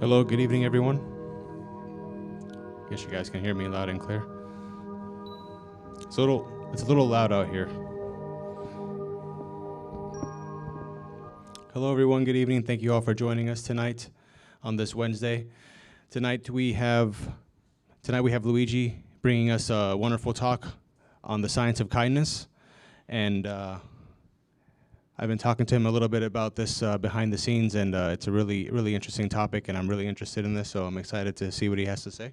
Hello, good evening, everyone. Guess you guys can hear me loud and clear. It's a little loud out here. Hello, everyone. Good evening. Thank you all for joining us tonight on this Wednesday. Tonight we have Luigi bringing us a wonderful talk on the science of kindness, and I've been talking to him a little bit about this behind the scenes, and it's a really interesting topic, and I'm really interested in this, so I'm excited to see what he has to say.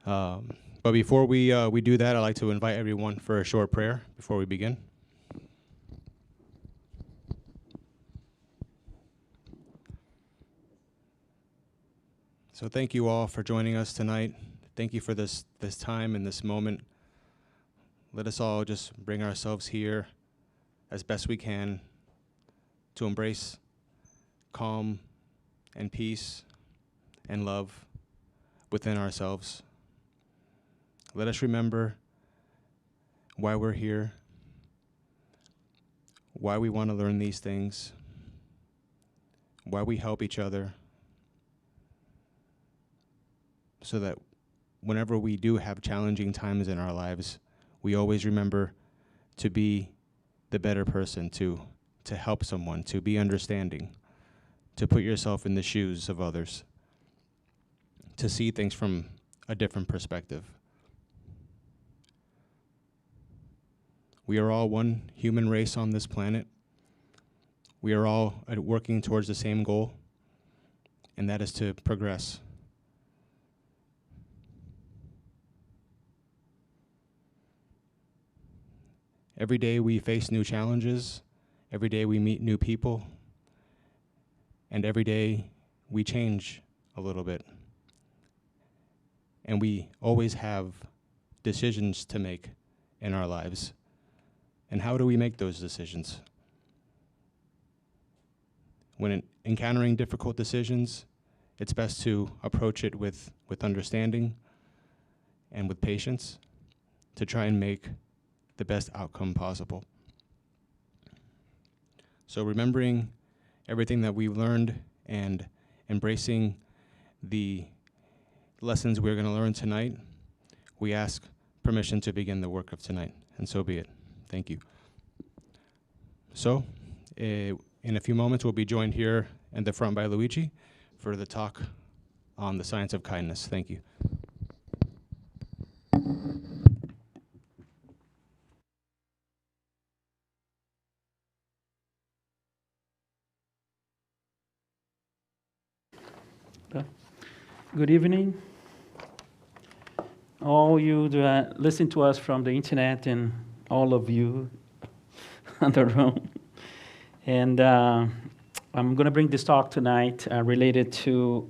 But before we do that, I'd like to invite everyone for a short prayer before we begin. So thank you all for joining us tonight. Thank you for this time and this moment. Let us all just bring ourselves here as best we can to embrace calm and peace and love within ourselves. Let us remember why we're here, why we want to learn these things, why we help each other, so that whenever we do have challenging times in our lives, we always remember to be the better person, to help someone, to be understanding, to put yourself in the shoes of others, to see things from a different perspective. We are all one human race on this planet. We are all working towards the same goal, and that is to progress. Every day we face new challenges, every day we meet new people, and every day we change a little bit. And we always have decisions to make in our lives. And how do we make those decisions? When encountering difficult decisions, it's best to approach it with understanding and with patience to try and make the best outcome possible. So remembering everything that we've learned and embracing the lessons we're going to learn tonight, we ask permission to begin the work of tonight, and so be it. Thank you. So, in a few moments, we'll be joined here in the front by Luigi for the talk on the science of kindness. Thank you. Good evening, all you that listen to us from the internet and all of you in the room. And I'm going to bring this talk tonight related to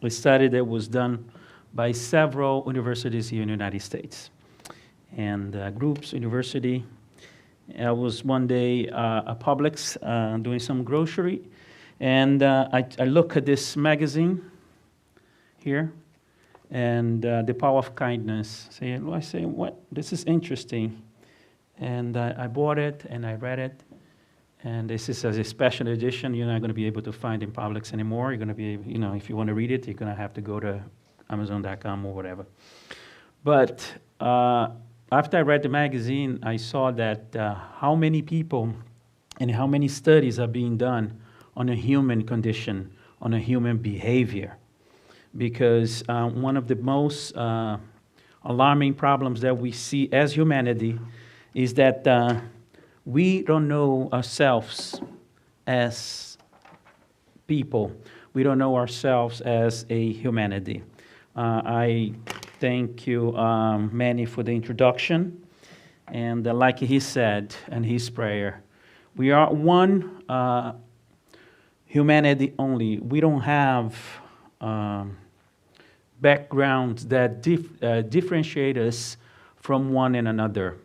a study that was done by several universities here in the United States. And groups, university. I was one day at Publix doing some grocery, and I look at this magazine here, and the power of kindness. I say, what? This is interesting. And I bought it, and I read it. And this is a special edition. You're not going to be able to find in Publix anymore. You're going to be, if you want to read it, you're going to have to go to Amazon.com or whatever. But after I read the magazine, I saw that how many people and how many studies are being done on a human condition, on a human behavior. Because one of the most alarming problems that we see as humanity is that we don't know ourselves as people. We don't know ourselves as a humanity. I thank you, Manny, for the introduction. And like he said in his prayer, we are one humanity only. We don't have backgrounds that differentiate us from one and another,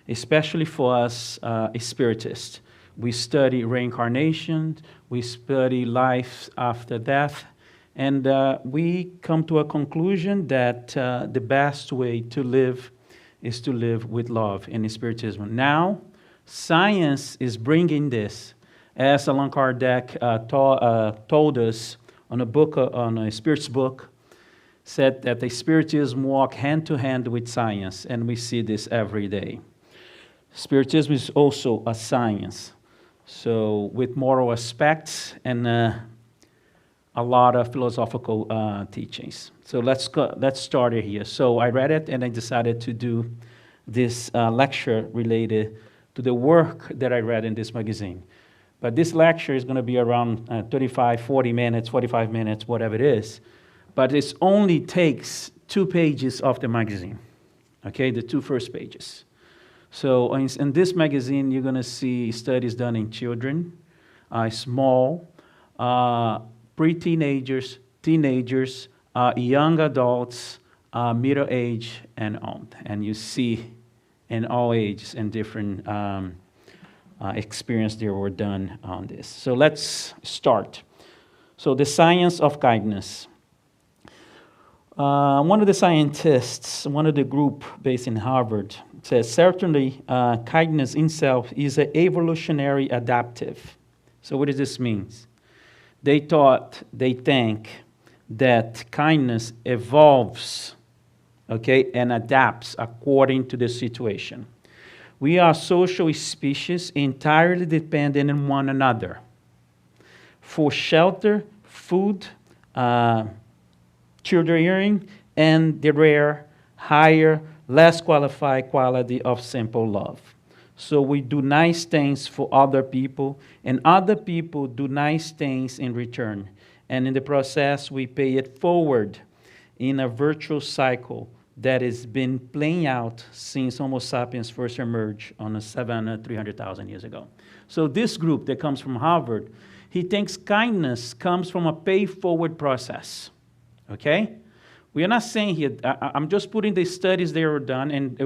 especially for us spiritists. We study reincarnation, we study life after death, and we come to a conclusion that the best way to live is to live with love in Spiritism. Now, science is bringing this, as Allan Kardec told us on a book, on a spirits book, said that the Spiritism walk hand to hand with science, and we see this every day. Spiritism is also a science, so with moral aspects and a lot of philosophical teachings. So let's start it here. So I read it, and I decided to do this lecture related to the work that I read in this magazine. But this lecture is going to be around 35, 40 minutes, 45 minutes, whatever it is. But it only takes 2 pages of the magazine, okay, the 2 first pages. So in this magazine, you're going to see studies done in children, small, pre-teenagers, teenagers, young adults, middle age, and on. And you see in all ages and different experience that were done on this. So let's start. So the science of kindness. One of the scientists, one of the group based in Harvard, says certainly kindness itself is an evolutionary adaptive. So what does this mean? They think that kindness evolves, okay, and adapts according to the situation. We are social species entirely dependent on one another for shelter, food, children, and the rare, higher, less qualified quality of simple love. So we do nice things for other people, and other people do nice things in return. And in the process, we pay it forward in a virtuous cycle that has been playing out since Homo sapiens first emerged on the savannah 300,000 years ago. So this group that comes from Harvard, he thinks kindness comes from a pay-forward process, okay? We are not saying here, I'm just putting the studies they were done and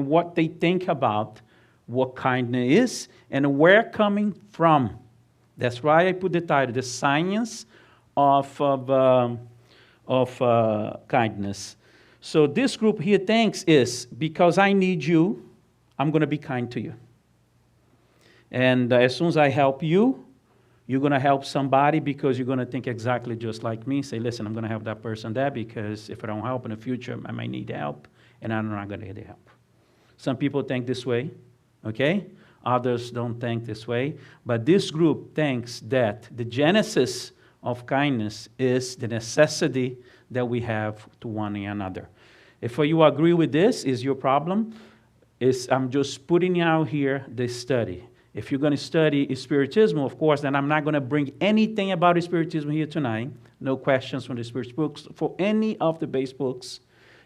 what they think about what kindness is and where coming from. That's why I put the title, The Science of Kindness. So this group here thinks is, because I need you, I'm going to be kind to you. And as soon as I help you, you're going to help somebody because you're going to think exactly just like me. Say, listen, I'm going to help that person there because if I don't help in the future, I might need help, and I'm not going to get the help. Some people think this way, okay? Others don't think this way. But this group thinks that the genesis of kindness is the necessity that we have to one another. If you agree with this, is your problem. I'm just putting out here this study. If you're going to study Spiritism, of course, then I'm not going to bring anything about Spiritism here tonight. No questions from the Spirit books for any of the base books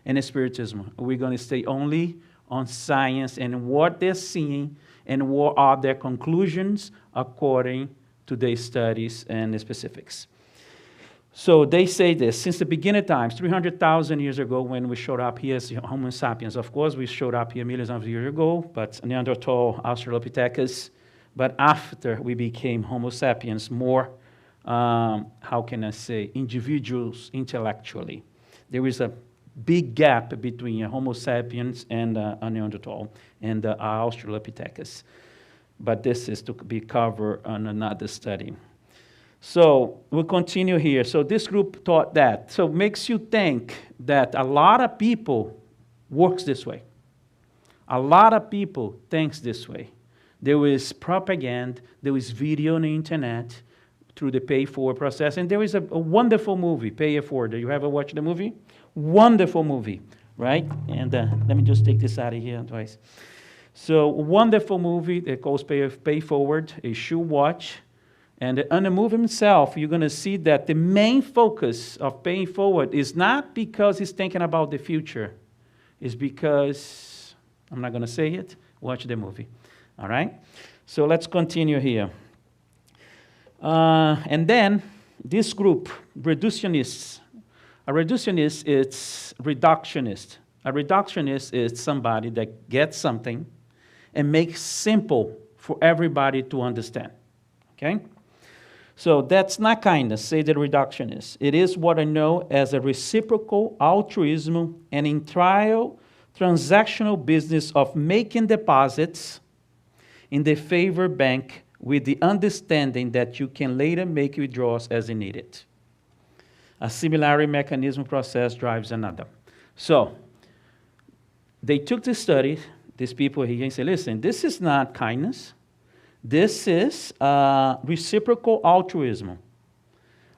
in Spiritism. We're going to stay only on science and what they're seeing and what are their conclusions according to their studies and the specifics. So they say this, since the beginning of times, 300,000 years ago when we showed up here as Homo sapiens, of course, we showed up here millions of years ago, but Neanderthal, Australopithecus, but after we became Homo sapiens, more, how can I say, individuals intellectually. There is a big gap between Homo sapiens and a Neanderthal and Australopithecus. But this is to be covered on another study. So we'll continue here. So this group thought that. So it makes you think that a lot of people works this way. A lot of people thinks this way. There is propaganda, there is video on the internet through the pay-for process, and there is a wonderful movie, Pay It Forward. You ever watched the movie? Wonderful movie, right? And let me just take this out of here twice. So a wonderful movie that calls Pay Forward, you should watch. And on the movie himself, you're going to see that the main focus of paying forward is not because he's thinking about the future. It's because, I'm not going to say it, watch the movie. All right? So let's continue here. And then this group, reductionists. A reductionist is reductionist. A reductionist is somebody that gets something and makes simple for everybody to understand. Okay? So that's not kindness, say the reductionist. It is what I know as a reciprocal altruism and in trial transactional business of making deposits in the favor bank with the understanding that you can later make withdrawals as needed. A similarity mechanism process drives another. So they took this study, these people here, and said, listen, this is not kindness. This is reciprocal altruism.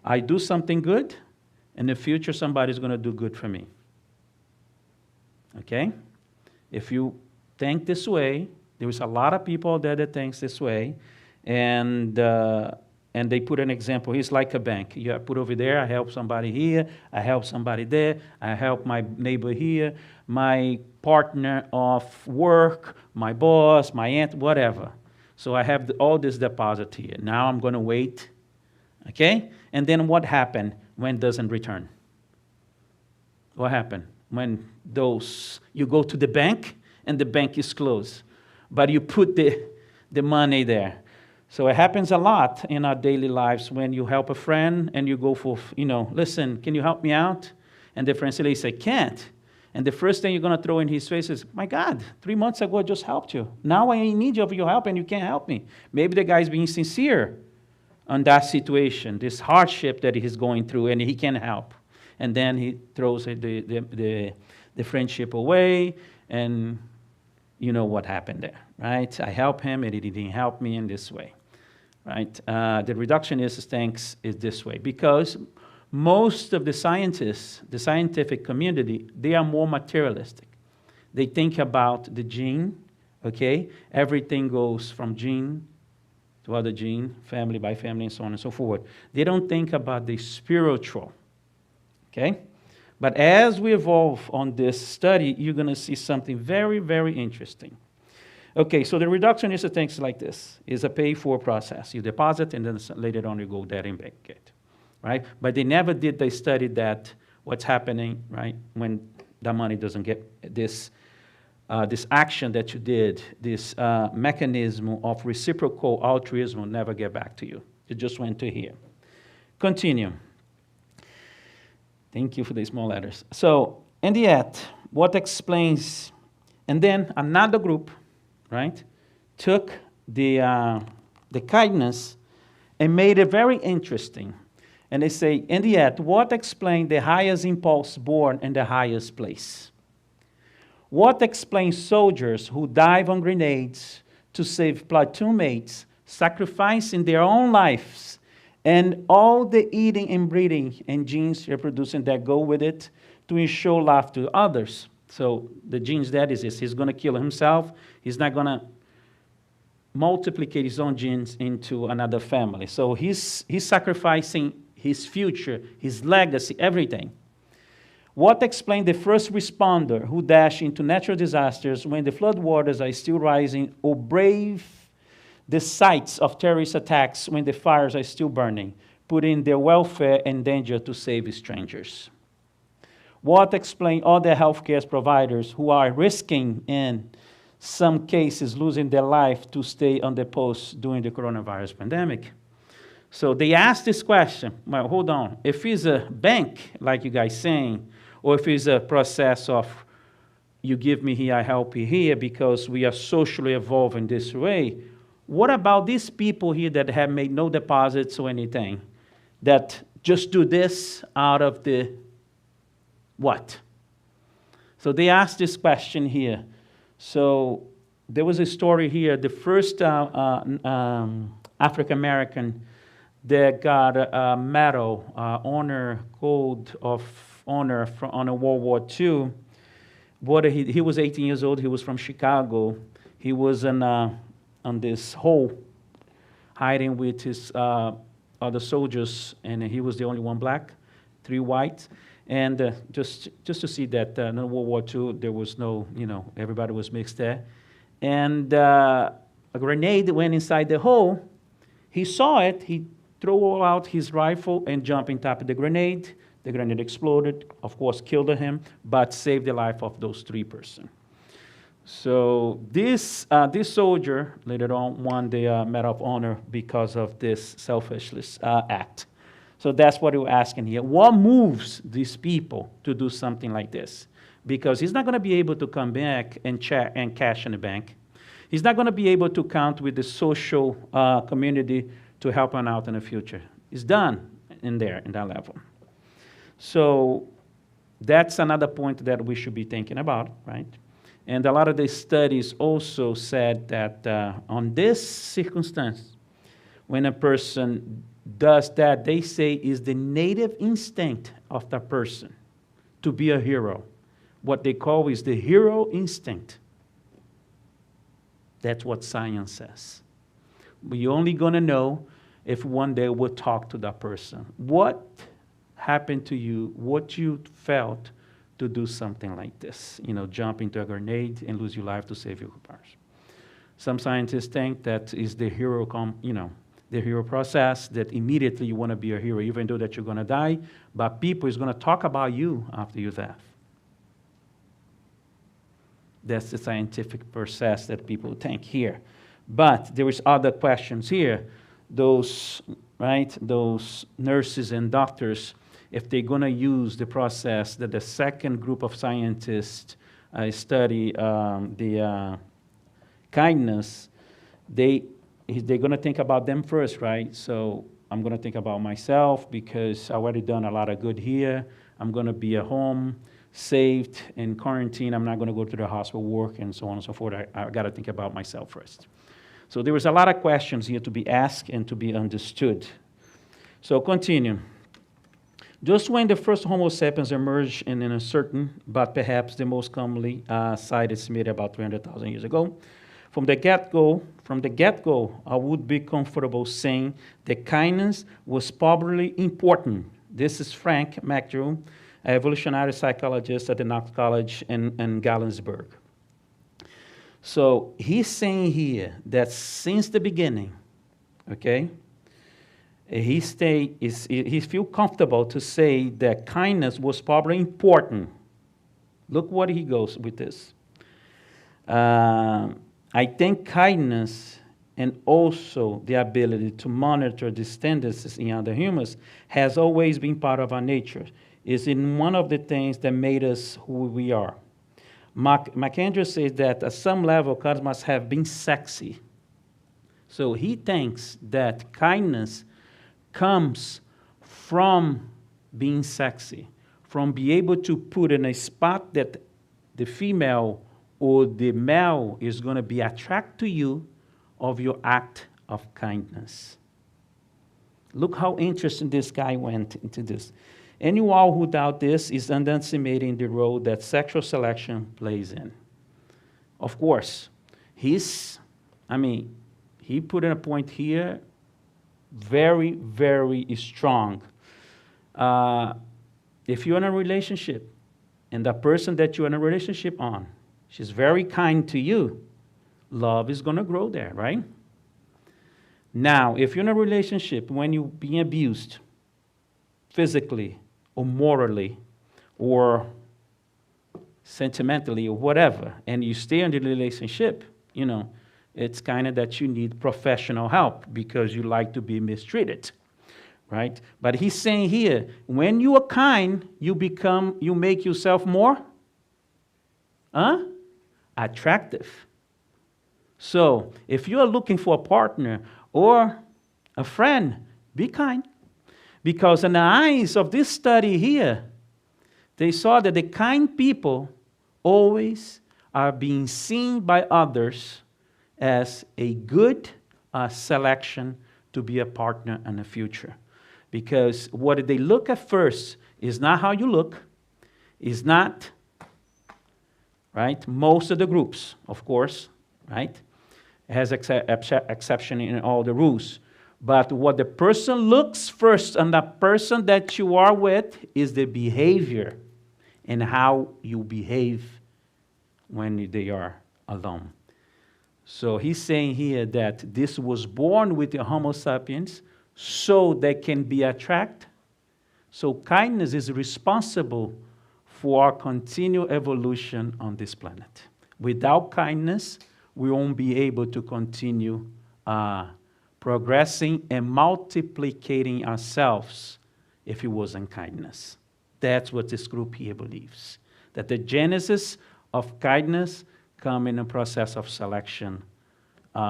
I do something good, in the future somebody's going to do good for me. Okay? If you think this way, there is a lot of people there that thinks this way, and they put an example. It's like a bank. You put over there, I help somebody here, I help somebody there, I help my neighbor here, my partner of work, my boss, my aunt, whatever. So I have all this deposit here. Now I'm going to wait, okay? And then what happened when it doesn't return? What happened? When you go to the bank and the bank is closed, but you put the money there. So it happens a lot in our daily lives when you help a friend and you go for, listen, can you help me out? And the friend says, I can't. And the first thing you're going to throw in his face is, my God, 3 months ago I just helped you. Now I need your help and you can't help me. Maybe the guy's being sincere on that situation, this hardship that he's going through, and he can't help. And then he throws the friendship away, and you know what happened there, right? I help him, and he didn't help me in this way, right? The reductionist thinks is this way, because most of the scientists, the scientific community, they are more materialistic. They think about the gene, okay? Everything goes from gene to other gene, family by family, and so on and so forth. They don't think about the spiritual, okay? But as we evolve on this study, you're going to see something very, very interesting. Okay, so the reductionist thinks like this. It's a pay-for process. You deposit, and then later on you go there and bank it, right? But they never did the study that what's happening, right, when the money doesn't get this action that you did, this mechanism of reciprocal altruism will never get back to you. It just went to here. Continue. Thank you for the small letters. So, and yet, what explains, and then another group, right, took the kindness and made it very interesting. And they say, and yet, what explains the highest impulse born in the highest place? What explains soldiers who dive on grenades to save platoon mates, sacrificing their own lives, and all the eating and breathing and genes reproducing that go with it to ensure life to others? So the genes that is this. He's going to kill himself. He's not going to multiplicate his own genes into another family. So he's sacrificing his future, his legacy, everything. What explains the first responder who dash into natural disasters when the floodwaters are still rising, or brave the sites of terrorist attacks when the fires are still burning, putting their welfare in danger to save strangers? What explains other healthcare providers who are risking, in some cases, losing their life to stay on the post during the coronavirus pandemic? So they asked this question. Well, hold on. If it's a bank, like you guys saying, or if it's a process of you give me here, I help you here, because we are socially evolving this way, what about these people here that have made no deposits or anything, that just do this out of the what? So they asked this question here. So there was a story here. The first African-American that got a medal, honor code of honor on a World War II. He was 18 years old. He was from Chicago. He was on this hole, hiding with his other soldiers, and he was the only one black, 3 whites. And just to see that in World War II, there was no, everybody was mixed there. And a grenade went inside the hole. He saw it. He threw out his rifle and jumped on top of the grenade. The grenade exploded, of course, killed him, but saved the life of those 3 persons. So this soldier later on won the Medal of Honor because of this selfless act. So that's what we're asking here. What moves these people to do something like this? Because he's not going to be able to come back and check and cash in the bank. He's not going to be able to count with the social community to help him out in the future. It's done in that level. So that's another point that we should be thinking about, right? And a lot of the studies also said that on this circumstance, when a person does that, they say is the native instinct of the person to be a hero. What they call is the hero instinct. That's what science says. We're only going to know if one day we'll talk to that person. What happened to you? What you felt to do something like this? Jump into a grenade and lose your life to save your partner. Some scientists think that is the hero, the hero process, that immediately you want to be a hero, even though that you're going to die, but people is going to talk about you after your death. That's the scientific process that people think here. But there is other questions here. Those nurses and doctors, if they're going to use the process that the second group of scientists study the kindness, they're going to think about them first, right? So I'm going to think about myself because I already done a lot of good here. I'm going to be at home, saved, in quarantine. I'm not going to go to the hospital, work, and so on and so forth. I got to think about myself first. So there was a lot of questions here to be asked and to be understood. So continue. Just when the first Homo sapiens emerged in a certain, but perhaps the most commonly site estimated about 300,000 years ago, from the get-go, I would be comfortable saying that kindness was probably important. This is Frank McDrew, an evolutionary psychologist at the Knox College in Galensburg. So he's saying here that since the beginning, okay, he feels comfortable to say that kindness was probably important. Look what he goes with this. I think kindness and also the ability to monitor these tendencies in other humans has always been part of our nature. It's in one of the things that made us who we are. McAndrew says that at some level, kindness must have been sexy. So he thinks that kindness comes from being sexy, from being able to put in a spot that the female or the male is going to be attracted to you of your act of kindness. Look how interesting this guy went into this. Anyone who doubts this is underestimating the role that sexual selection plays in. Of course, he put in a point here very, very strong. If you're in a relationship and the person that you're in a relationship on, she's very kind to you, love is going to grow there, right? Now, if you're in a relationship when you're being abused physically or morally or sentimentally or whatever, and you stay in the relationship, it's kind of that you need professional help because you like to be mistreated, right? But he's saying here, when you are kind, you make yourself more attractive. So if you are looking for a partner or a friend, be kind. Because in the eyes of this study here, they saw that the kind people always are being seen by others as a good selection to be a partner in the future. Because what they look at first is not how you look, is not, right? Most of the groups, of course, right? Has exception in all the rules. But what the person looks first on the person that you are with is the behavior and how you behave when they are alone. So he's saying here that this was born with the Homo sapiens so they can be attracted. So kindness is responsible for our continued evolution on this planet. Without kindness, we won't be able to continue progressing and multiplicating ourselves if it wasn't kindness. That's what this group here believes. That the genesis of kindness come in a process of selection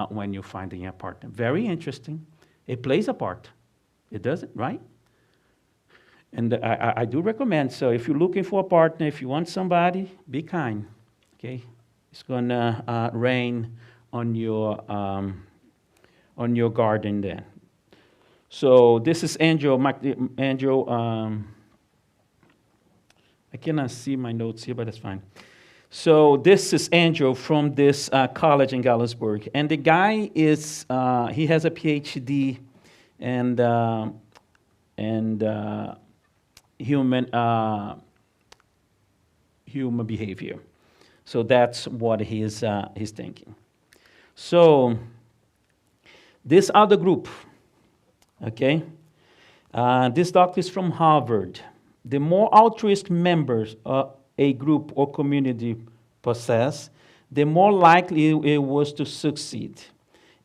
when you're finding a partner. Very interesting. It plays a part. It doesn't, right? And I do recommend, so if you're looking for a partner, if you want somebody, be kind, okay? It's gonna rain on your garden then. So this is Angel. I cannot see my notes here, but that's fine. So this is Andrew from this college in Galesburg. And the guy is, he has a PhD in human behavior. So that's what he's thinking. So this other group, okay, this doctor is from Harvard. The more altruistic members a group or community possess, the more likely it was to succeed.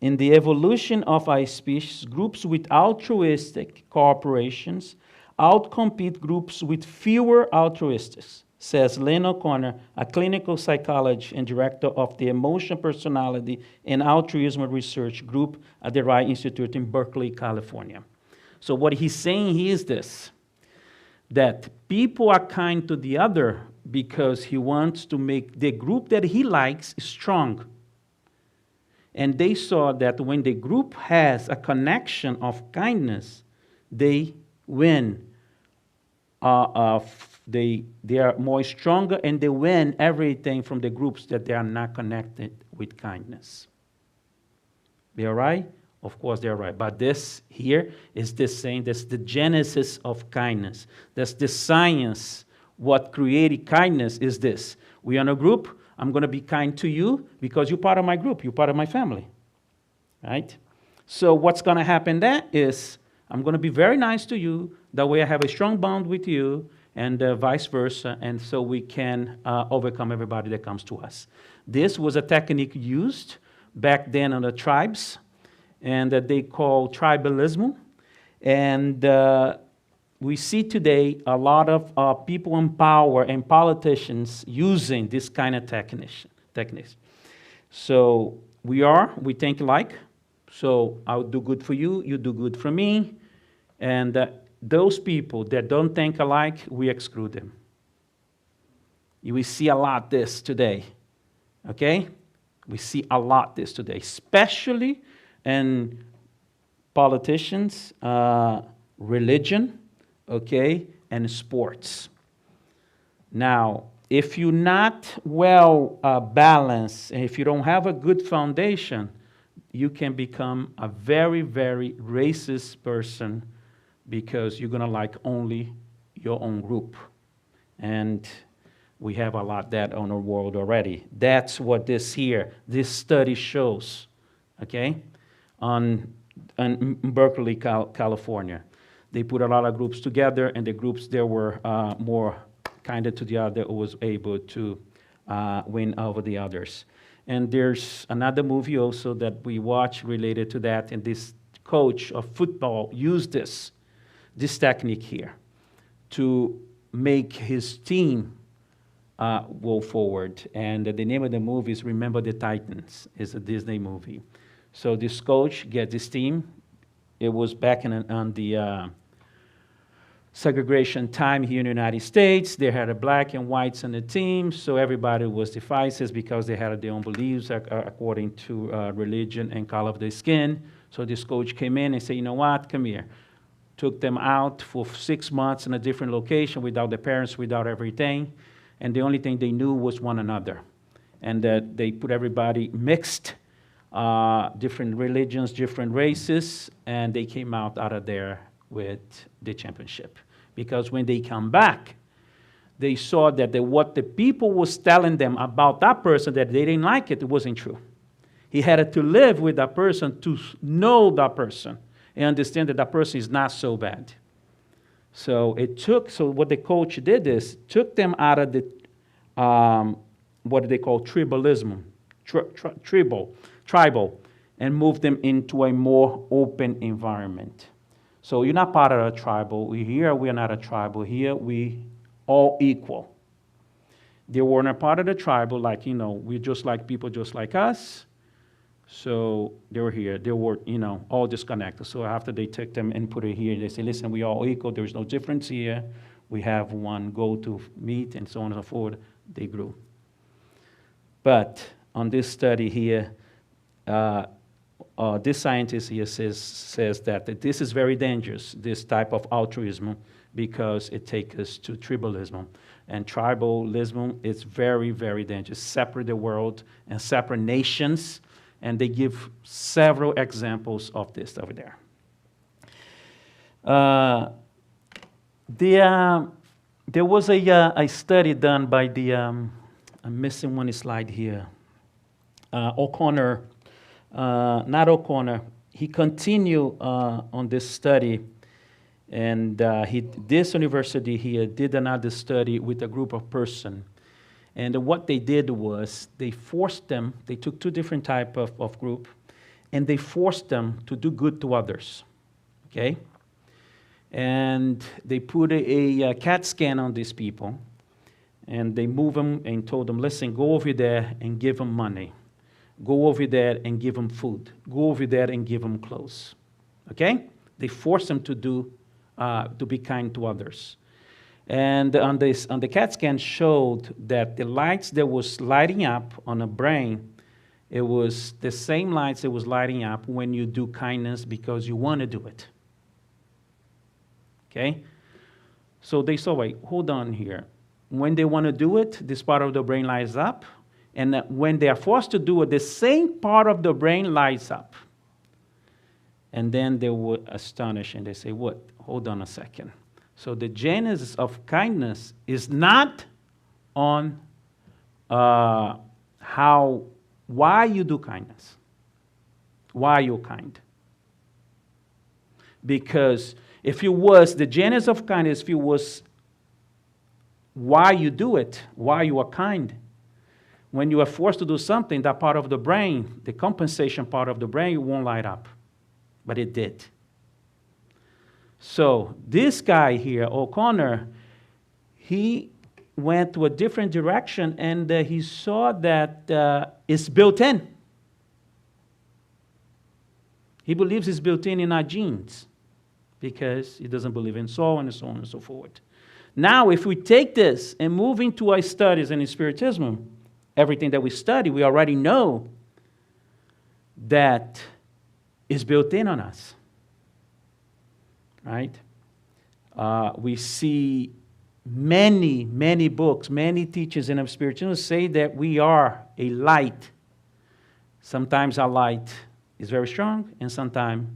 In the evolution of a species, groups with altruistic corporations outcompete groups with fewer altruists, says Len O'Connor, a clinical psychologist and director of the Emotion, Personality, and Altruism Research Group at the Wright Institute in Berkeley, California. So what he's saying here is this, that people are kind to the other because he wants to make the group that he likes strong. And they saw that when the group has a connection of kindness, they win. They are more stronger, and they win everything from the groups that they are not connected with kindness. They are right? Of course they are right. But this here is this saying, that's the genesis of kindness. That's the science. What created kindness is this. We are in a group. I'm going to be kind to you because you're part of my group. You're part of my family. Right? So what's going to happen then is I'm going to be very nice to you. That way I have a strong bond with you, and vice versa. And so we can overcome everybody that comes to us. This was a technique used back then on the tribes, and that they call tribalism. And we see today a lot of people in power and politicians using this kind of techniques. So we think alike. So I'll do good for you, you do good for me. And those people that don't think alike, we exclude them. We see a lot this today, okay? We see a lot this today, especially in politicians, religion, okay, and sports. Now, if you're not well balanced, and if you don't have a good foundation, you can become a very, very racist person because you're going to like only your own group. And we have a lot of that on our world already. That's what this study shows, okay, on Berkeley, California. They put a lot of groups together, and the groups that were more kinder to the other was able to win over the others. And there's another movie also that we watch related to that, and this coach of football used this technique here to make his team go forward. And the name of the movie is Remember the Titans. It's a Disney movie. So this coach gets this team. It was back on the segregation time here in the United States. They had a black and whites on the team, so everybody was divisive because they had their own beliefs according to religion and color of their skin. So this coach came in and said, you know what, come here. Took them out for 6 months in a different location without their parents, without everything. And the only thing they knew was one another. And they put everybody mixed, different religions, different races, and they came out of there with the championship. Because when they come back, they saw that what the people was telling them about that person, that they didn't like it wasn't true. He had to live with that person to know that person and understand that that person is not so bad. So what the coach did is took them out of the, what they call tribalism, tribal, and moved them into a more open environment. So you're not part of a tribal. Here we are not a tribal. Here we all equal. They were not part of the tribal, like, we're just like people just like us. So they were here. They were, all disconnected. So after they took them and put it here, they say, listen, we are all equal. There's no difference here. We have one goal to meet, and so on and so forth. They grew. But on this study here, this scientist here says that this is very dangerous, this type of altruism, because it takes us to tribalism. And tribalism is very, very dangerous. Separate the world and separate nations. And they give several examples of this over there. There was a study done by the, I'm missing one slide here, O'Connor, not O'Connor. He continued on this study, and this university here did another study with a group of persons. And what they did was they forced them, they took two different types of group, and they forced them to do good to others, okay? And they put a CAT scan on these people, and they moved them and told them, listen, go over there and give them money. Go over there and give them food. Go over there and give them clothes, okay? They forced them to be kind to others. And on the CAT scan showed that the lights that was lighting up on the brain, it was the same lights that was lighting up when you do kindness because you want to do it. Okay? So they saw, wait, hold on here. When they want to do it, this part of the brain lights up. And when they are forced to do it, the same part of the brain lights up. And then they were astonished and they say, what? Hold on a second. So the genesis of kindness is not on why you do kindness, why you're kind. Because if it was the genesis of kindness, if it was why you do it, why you are kind, when you are forced to do something, that part of the brain, the compensation part of the brain, won't light up. But it did. So this guy here, O'Connor, he went to a different direction, and he saw that it's built in. He believes it's built in our genes because he doesn't believe in soul and so on and so forth. Now, if we take this and move into our studies in Spiritism, everything that we study, we already know that is built in on us. Right? We see many, many books, many teachers in Spiritism say that we are a light. Sometimes our light is very strong, and sometimes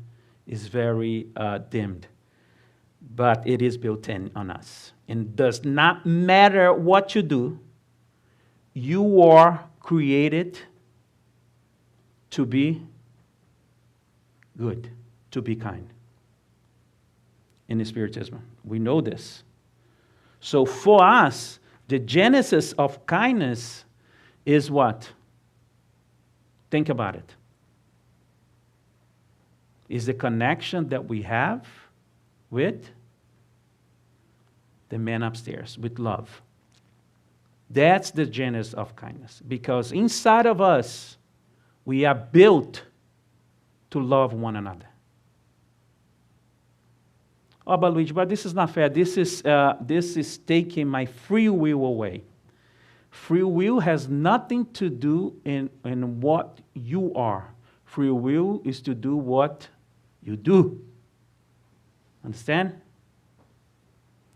it's very dimmed. But it is built in on us. And it does not matter what you do, you are created to be good, to be kind. In the Spiritism, we know this. So for us, the genesis of kindness is what? Think about it. Is the connection that we have with the man upstairs, with love. That's the genesis of kindness. Because inside of us, we are built to love one another. Oh, but Luigi, but this is not fair. This is taking my free will away. Free will has nothing to do in what you are. Free will is to do what you do. Understand?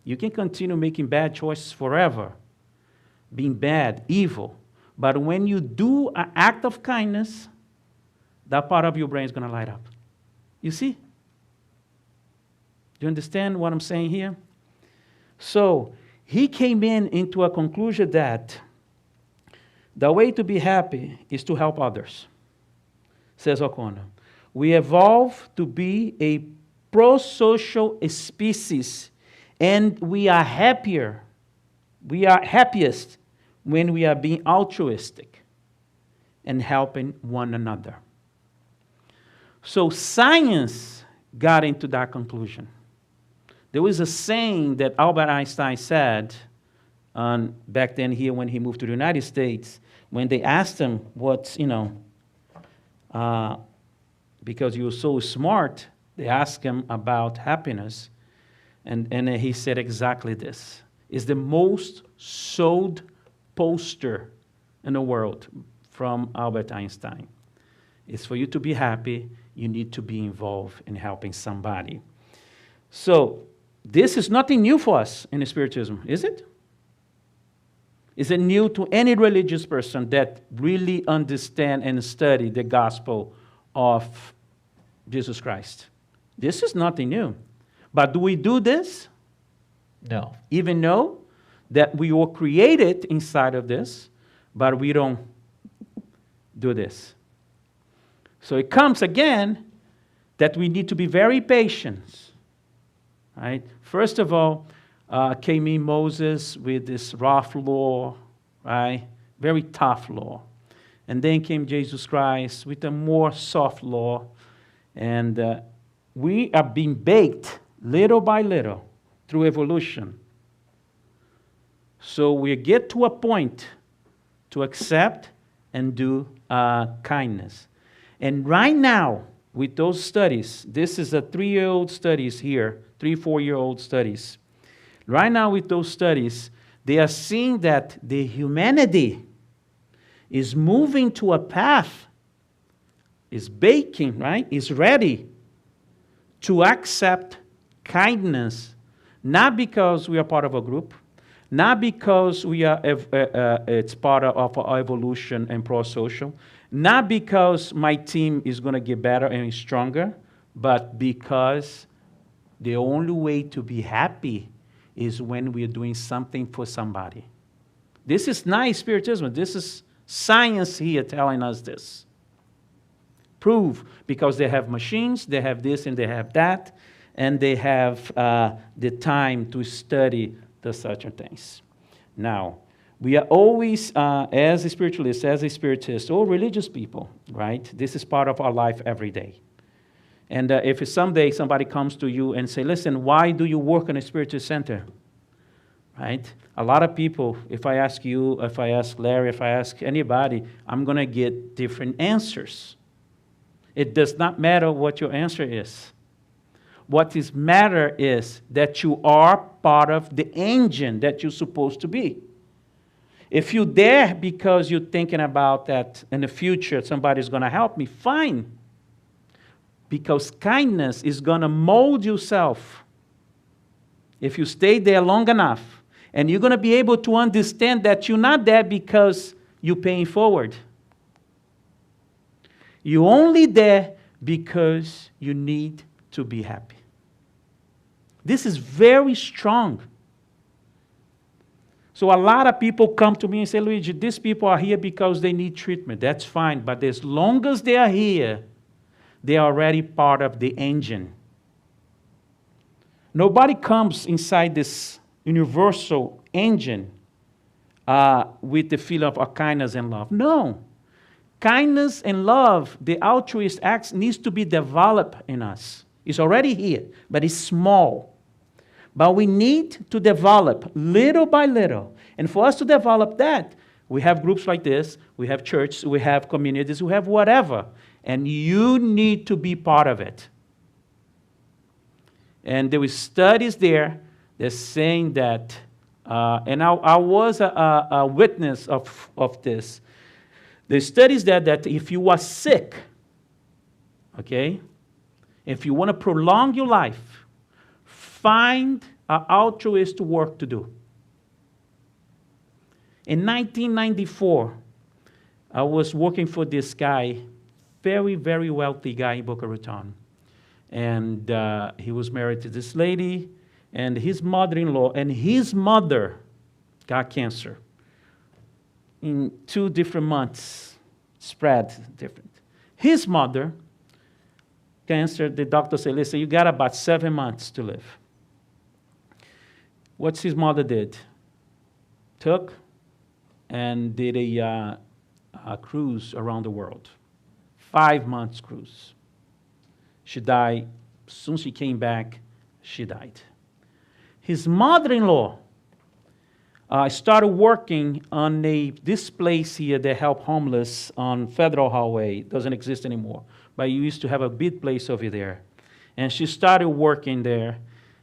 You can continue making bad choices forever, being bad, evil. But when you do an act of kindness, that part of your brain is going to light up. You see? Do you understand what I'm saying here? So he came into a conclusion that the way to be happy is to help others, says O'Connor. We evolve to be a pro-social species, and we are happier. We are happiest when we are being altruistic and helping one another. So science got into that conclusion. There was a saying that Albert Einstein said back then here when he moved to the United States, when they asked him what's, because he was so smart, they asked him about happiness, and he said exactly this. It's the most sold poster in the world from Albert Einstein. It's for you to be happy, you need to be involved in helping somebody. So, this is nothing new for us in Spiritism, is it? Is it new to any religious person that really understand and study the gospel of Jesus Christ? This is nothing new. But do we do this? No. Even know that we were created inside of this, but we don't do this. So it comes again that we need to be very patient. Right? First of all, came in Moses with this rough law, right? Very tough law. And then came Jesus Christ with a more soft law. And we are being baked little by little through evolution. So we get to a point to accept and do kindness. And right now, with those studies, this is a 3-year-old studies here, 4-year-old studies. Right now with those studies, they are seeing that the humanity is moving to a path, is baking, right? Is ready to accept kindness, not because we are part of a group, not because we are it's part of our evolution and pro-social, not because my team is going to get better and stronger, but because the only way to be happy is when we are doing something for somebody. This is not Spiritism. This is science here telling us this. Prove, because they have machines, they have this and they have that, and they have the time to study the certain things. Now, we are always, as spiritualists, as spiritists, or religious people, right? This is part of our life every day. And if someday somebody comes to you and say, listen, why do you work in a spiritual center? Right? A lot of people, if I ask you, if I ask Larry, if I ask anybody, I'm going to get different answers. It does not matter what your answer is. What is matter is that you are part of the engine that you're supposed to be. If you're there because you're thinking about that in the future somebody's going to help me, fine. Because kindness is going to mold yourself. If you stay there long enough, and you're going to be able to understand that you're not there because you're paying forward. You're only there because you need to be happy. This is very strong. So a lot of people come to me and say, Luigi, these people are here because they need treatment. That's fine, but as long as they are here, they are already part of the engine. Nobody comes inside this universal engine with the feeling of kindness and love. No. Kindness and love, the altruist acts, needs to be developed in us. It's already here, but it's small. But we need to develop little by little. And for us to develop that, we have groups like this, we have churches, we have communities, we have whatever. And you need to be part of it. And there were studies there that's saying that, and I was a witness of this. The studies that if you are sick, okay, if you want to prolong your life, find an altruist work to do. In 1994, I was working for this guy, very, very wealthy guy in Boca Raton. And he was married to this lady, and his mother-in-law and his mother got cancer. In 2 different months, spread different. His mother, cancer, the doctor said, listen, you got about 7 months to live. What's his mother did? Took and did a cruise around the world. 5 months cruise. She died. As soon as she came back, she died. His mother-in-law I started working on this place here that help homeless on Federal Highway. It doesn't exist anymore. But you used to have a big place over there. And she started working there.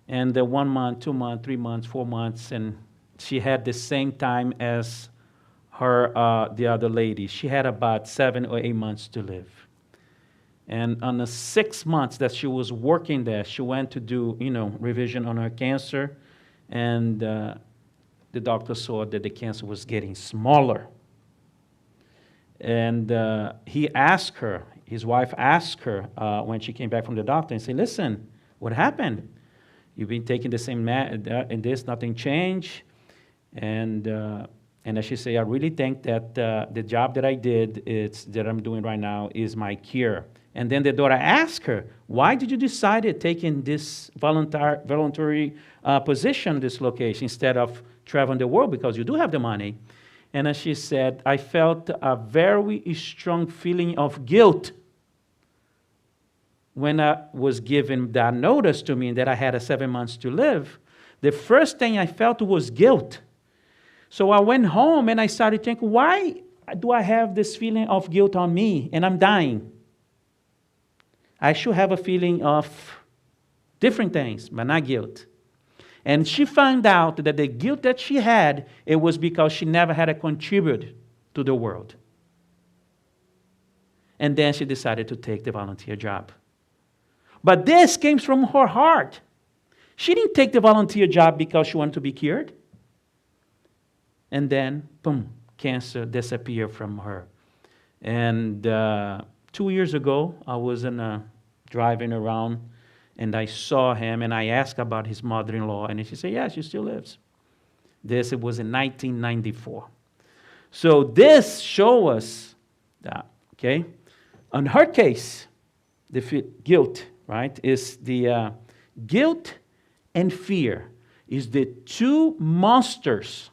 And 1 month, 2 months, 3 months, 4 months. And she had the same time as the other lady. She had about 7 or 8 months to live. And on the 6 months that she was working there, she went to do, revision on her cancer. And the doctor saw that the cancer was getting smaller. And he asked her, his wife asked her when she came back from the doctor and said, listen, what happened? You've been taking the same and this, nothing changed. And as she said, I really think that the job that I did, that I'm doing right now, is my cure. And then the daughter asked her, why did you decide to take in this voluntary position, this location, instead of traveling the world, because you do have the money? And as she said, I felt a very strong feeling of guilt when I was given that notice to me that I had 7 months to live. The first thing I felt was guilt. So I went home and I started thinking, why do I have this feeling of guilt on me and I'm dying? I should have a feeling of different things, but not guilt. And she found out that the guilt that she had, it was because she never had to contribute to the world. And then she decided to take the volunteer job. But this came from her heart. She didn't take the volunteer job because she wanted to be cured. And then, boom, cancer disappeared from her. And 2 years ago, I was driving around, and I saw him, and I asked about his mother-in-law, and she said, yeah, she still lives. It was in 1994. So this shows us that, okay? On her case, the guilt, right, is the guilt and fear is the two monsters,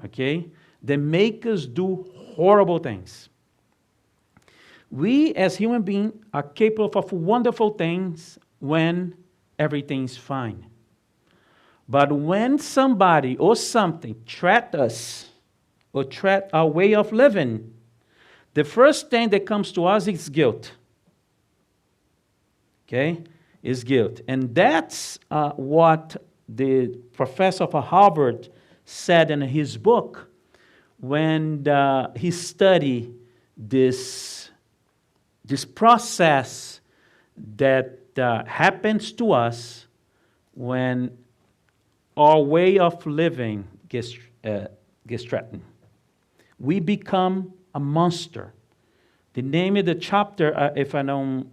okay, that make us do horrible things. We, as human beings, are capable of wonderful things when everything's fine. But when somebody or something threatens us or threat our way of living, the first thing that comes to us is guilt. Okay? Is guilt. And that's what the professor of Harvard said in his book when he studied this process that happens to us when our way of living gets threatened. We become a monster. The name of the chapter, if I don't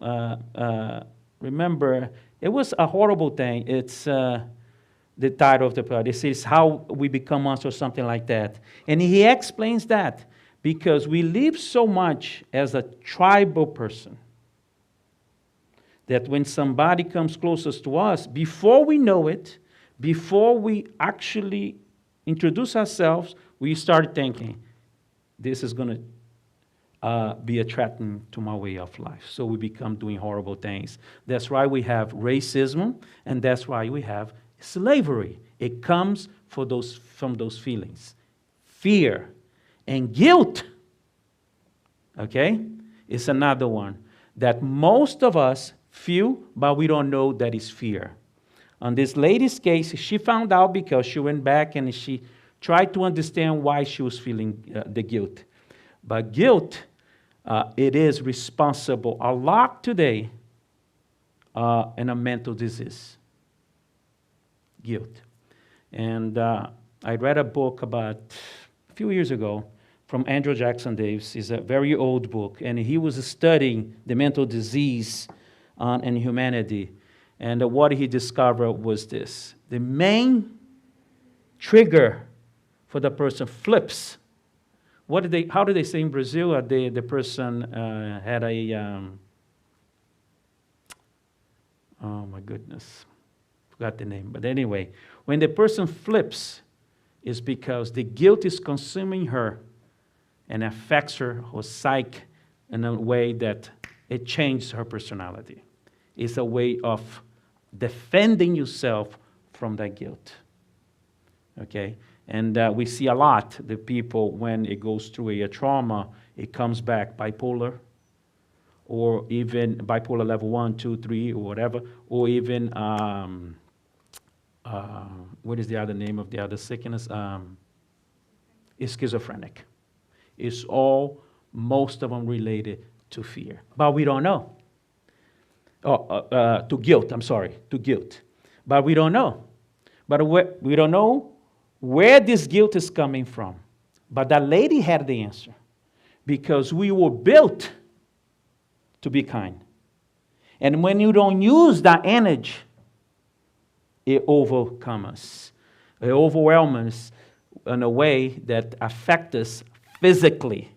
remember, it was a horrible thing. It's the title of the part. It says how we become monsters, something like that. And he explains that because we live so much as a tribal person that when somebody comes closest to us, before we know it, before we actually introduce ourselves, we start thinking, this is going to be a threat to my way of life. So we become doing horrible things. That's why we have racism, and that's why we have slavery. It comes from those feelings. Fear and guilt, okay, is another one that most of us feel, but we don't know that is fear. On this lady's case, she found out because she went back and she tried to understand why she was feeling the guilt. But guilt, it is responsible a lot today in a mental disease. Guilt. And I read a book about a few years ago from Andrew Jackson Davis. It's a very old book, and he was studying the mental disease in humanity. And what he discovered was this. The main trigger for the person flips. How do they say in Brazil? The person had a, oh my goodness, forgot the name. But anyway, when the person flips, it's because the guilt is consuming her and affects her psyche in a way that it changes her personality. It's a way of defending yourself from that guilt. Okay? And we see a lot the people, when it goes through a trauma, it comes back bipolar, or even bipolar level 1, 2, 3, or whatever, or even, what is the other name of the other sickness? Is schizophrenic. It's all, most of them related to fear. But we don't know. To guilt, I'm sorry, to guilt. But we don't know. But we don't know where this guilt is coming from. But that lady had the answer. Because we were built to be kind. And when you don't use that energy, it overcomes us. It overwhelms us in a way that affects us physically.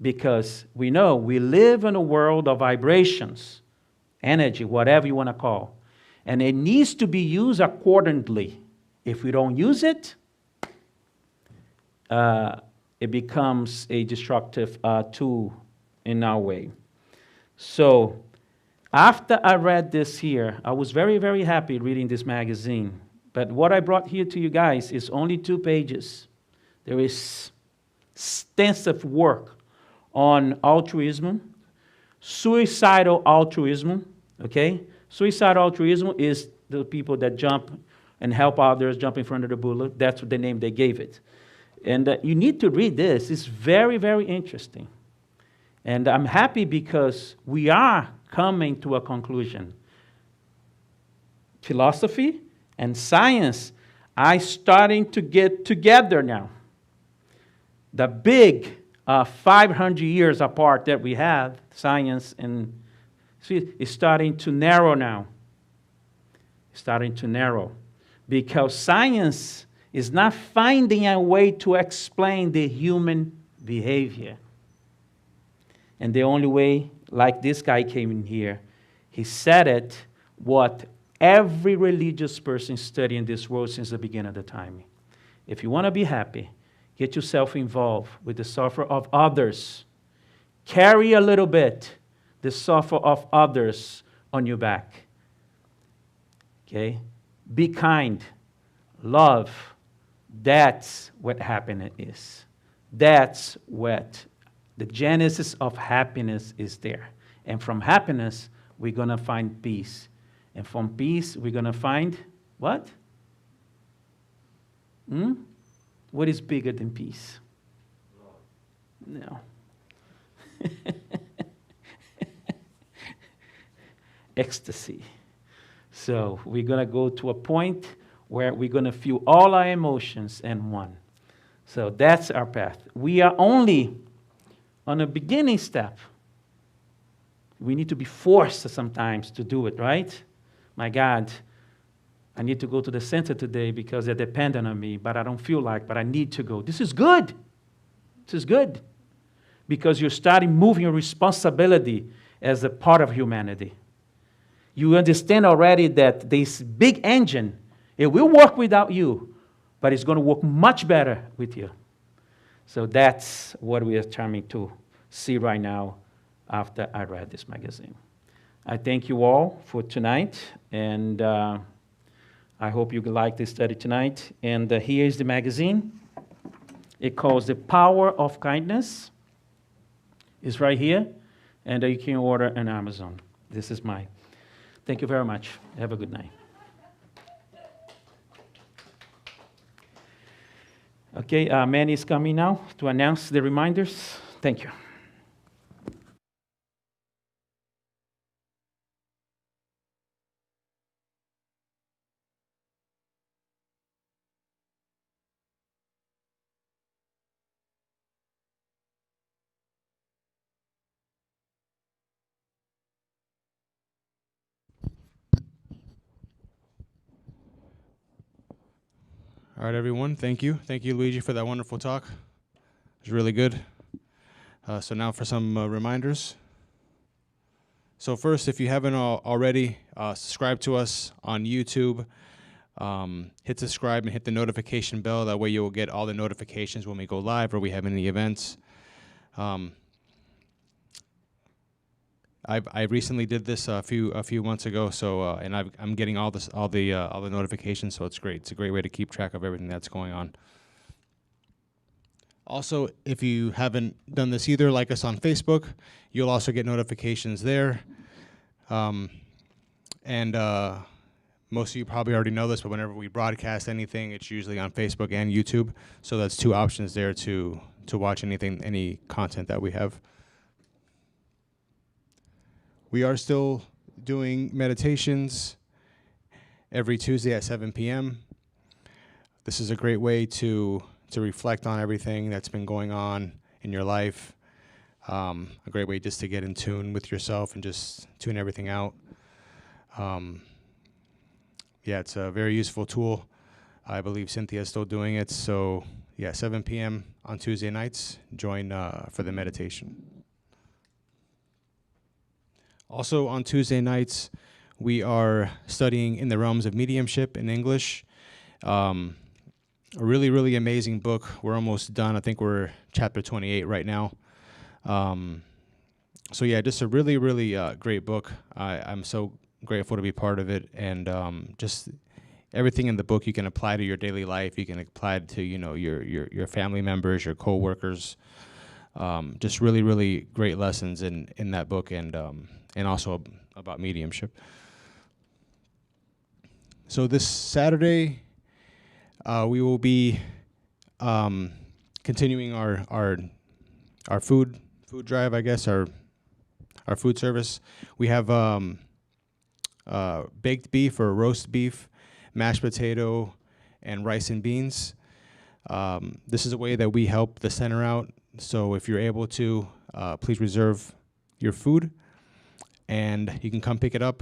Because we know we live in a world of vibrations, energy, whatever you want to call. And it needs to be used accordingly. If we don't use it, it becomes a destructive tool in our way. So, after I read this here, I was very, very happy reading this magazine. But what I brought here to you guys is only 2 pages. There is extensive work on altruism, suicidal altruism, okay? Suicidal altruism is the people that jump and help others, jump in front of the bullet. That's the name they gave it. And you need to read this. It's very, very interesting. And I'm happy because we are coming to a conclusion. Philosophy and science are starting to get together now. The big 500 years apart that we have, science and is starting to narrow now. Starting to narrow. Because science is not finding a way to explain the human behavior. And the only way, like this guy came in here, he said it, what every religious person studying this world since the beginning of the time. If you want to be happy, get yourself involved with the suffering of others. Carry a little bit the suffering of others on your back. Okay? Be kind. Love. That's what happiness is. That's what the genesis of happiness is there. And from happiness, we're going to find peace. And from peace, we're going to find what? What is bigger than peace? No. Ecstasy. So we're going to go to a point where we're going to feel all our emotions in one. So that's our path. We are only on a beginning step. We need to be forced sometimes to do it, right? My God, I need to go to the center today because they're dependent on me, but I don't feel like, but I need to go. This is good. This is good. Because you're starting moving your responsibility as a part of humanity. You understand already that this big engine, it will work without you, but it's going to work much better with you. So that's what we are trying to see right now after I read this magazine. I thank you all for tonight, and I hope you like this study tonight. And here is the magazine. It calls The Power of Kindness. It's right here, and you can order on Amazon. This is mine. Thank you very much. Have a good night. Okay, Manny is coming now to announce the reminders. Thank you. All right, everyone. Thank you. Thank you, Luigi, for that wonderful talk. It was really good. So now for some reminders. So first, if you haven't already, subscribe to us on YouTube. Hit subscribe and hit the notification bell. That way you will get all the notifications when we go live or we have any events. I recently did this a few months ago, so and I'm getting all the notifications, so it's great. It's a great way to keep track of everything that's going on. Also, if you haven't done this either, like us on Facebook. You'll also get notifications there. And most of you probably already know this, but whenever we broadcast anything, it's usually on Facebook and YouTube. So that's two options there to watch any content that we have. We are still doing meditations every Tuesday at 7 p.m. This is a great way to reflect on everything that's been going on in your life. A great way just to get in tune with yourself and just tune everything out. Yeah, it's a very useful tool. I believe Cynthia's still doing it. So yeah, 7 p.m. on Tuesday nights, join for the meditation. Also on Tuesday nights, we are studying In the Realms of Mediumship in English. A really, really amazing book. We're almost done. I think we're chapter 28 right now. So yeah, just a really, really great book. I'm so grateful to be part of it, and just everything in the book you can apply to your daily life. You can apply it to your family members, your coworkers. Just really, really great lessons in that book, and also about mediumship. So this Saturday, we will be continuing our food drive, I guess, our food service. We have baked beef or roast beef, mashed potato, and rice and beans. This is a way that we help the center out. So if you're able to, please reserve your food, and you can come pick it up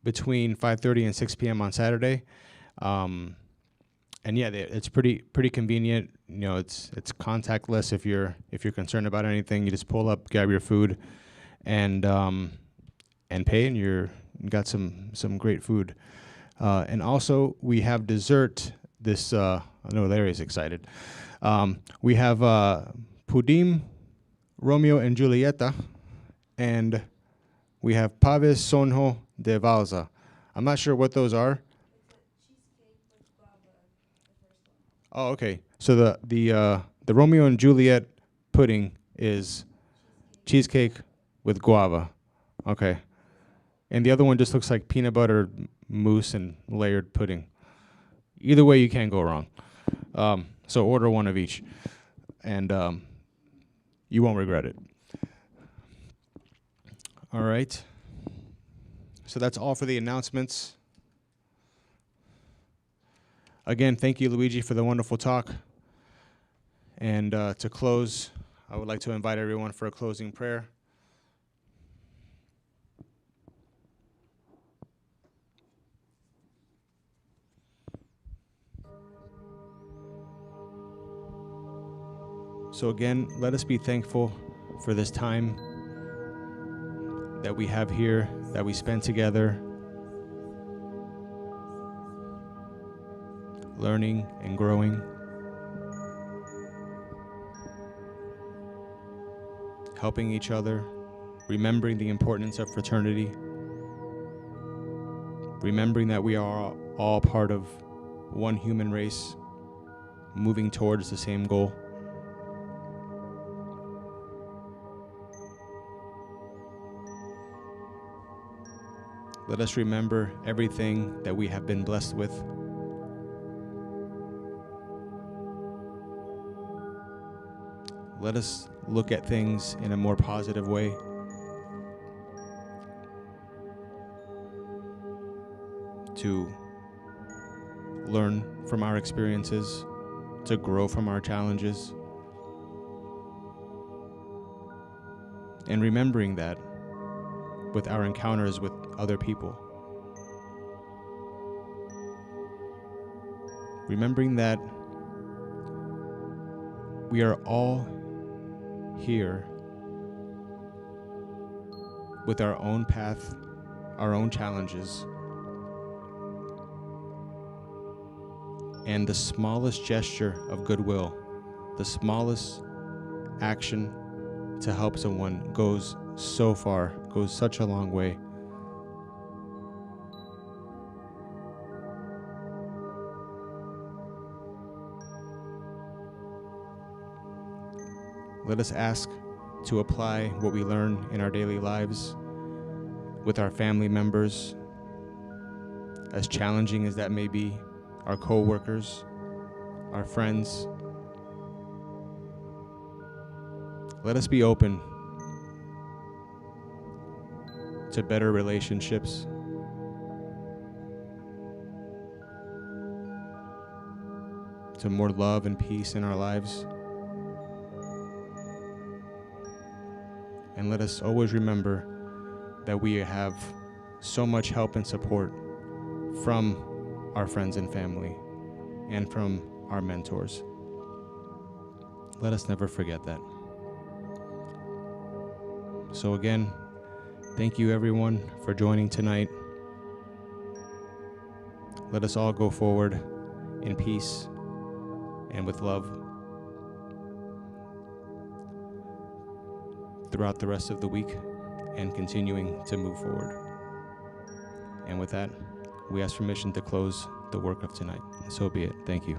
between 5:30 and 6 p.m. on Saturday. And yeah, it's pretty convenient. It's contactless. If you're concerned about anything, you just pull up, grab your food, and pay, and you got some great food. And also we have dessert. This I know Larry's excited. We have pudim, Romeo and Julieta, and we have paves sonho de valsa. I'm not sure what those are. Oh, okay. So the Romeo and Juliet pudding is cheesecake with guava. Okay. And the other one just looks like peanut butter mousse and layered pudding. Either way, you can't go wrong. So order one of each, and you won't regret it. All right. So that's all for the announcements. Again, thank you, Luigi, for the wonderful talk. And to close, I would like to invite everyone for a closing prayer. So again, let us be thankful for this time that we have here, that we spend together, learning and growing, helping each other, remembering the importance of fraternity, remembering that we are all part of one human race, moving towards the same goal. Let us remember everything that we have been blessed with. Let us look at things in a more positive way. To learn from our experiences, to grow from our challenges. And remembering that with our encounters with other people. Remembering that we are all here with our own path, our own challenges, and the smallest gesture of goodwill, the smallest action to help someone goes so far, goes such a long way. Let us ask to apply what we learn in our daily lives with our family members, as challenging as that may be, our co-workers, our friends. Let us be open to better relationships, to more love and peace in our lives. And let us always remember that we have so much help and support from our friends and family and from our mentors. Let us never forget that. So again, thank you everyone for joining tonight. Let us all go forward in peace and with love throughout the rest of the week and continuing to move forward. And with that, we ask permission to close the work of tonight. So be it. Thank you.